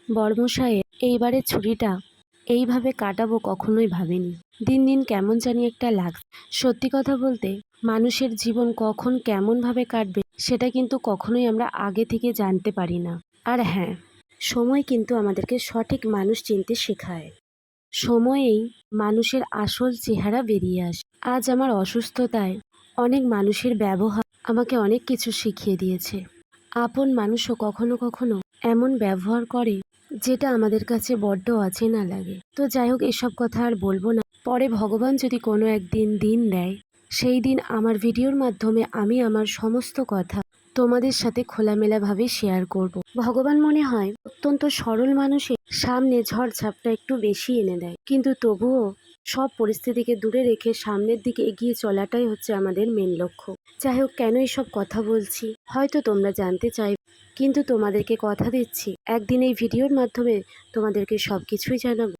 বরমশাইয়ের এইবারের ছুটিটা এইভাবে কাটাবো কখনোই ভাবিনি। দিন দিন কেমন জানি একটা লাগছে। সত্যি কথা বলতে, মানুষের জীবন কখন কেমনভাবে কাটবে সেটা কিন্তু কখনোই আমরা আগে থেকে জানতে পারি না। আর হ্যাঁ, সময় কিন্তু আমাদেরকে সঠিক মানুষ চিনতে শেখায়। সময়েই মানুষের আসল চেহারা বেরিয়ে আসে। আজ আমার অসুস্থতায় অনেক মানুষের ব্যবহার আমাকে অনেক কিছু শিখিয়ে দিয়েছে। আপন মানুষও কখনো কখনো এমন ব্যবহার করে যেটা আমাদের কাছে বড্ড অচেনা লাগে। তো যাই হোক, এসব কথা আর বলবো না। পরে ভগবান যদি কোনো একদিন দিন দেয়, সেই দিন আমার ভিডিওর মাধ্যমে আমি আমার সমস্ত কথা তোমাদের সাথে খোলামেলাভাবে শেয়ার করব। ভগবান মনে হয় অত্যন্ত সরল মানুষের সামনে ঝড়ঝাপটা একটু বেশি এনে দেয়, কিন্তু তবুও সব পরিস্থিতিকে দূরে রেখে সামনের দিকে এগিয়ে চলাটাই হচ্ছে আমাদের মেন লক্ষ্য। যাই হোক, কেন এসব কথা বলছি হয়তো তোমরা জানতে চাইবে, কিন্তু তোমাদেরকে কথা দিচ্ছি একদিন এই ভিডিওর মাধ্যমে তোমাদেরকে সব কিছুই জানাবো।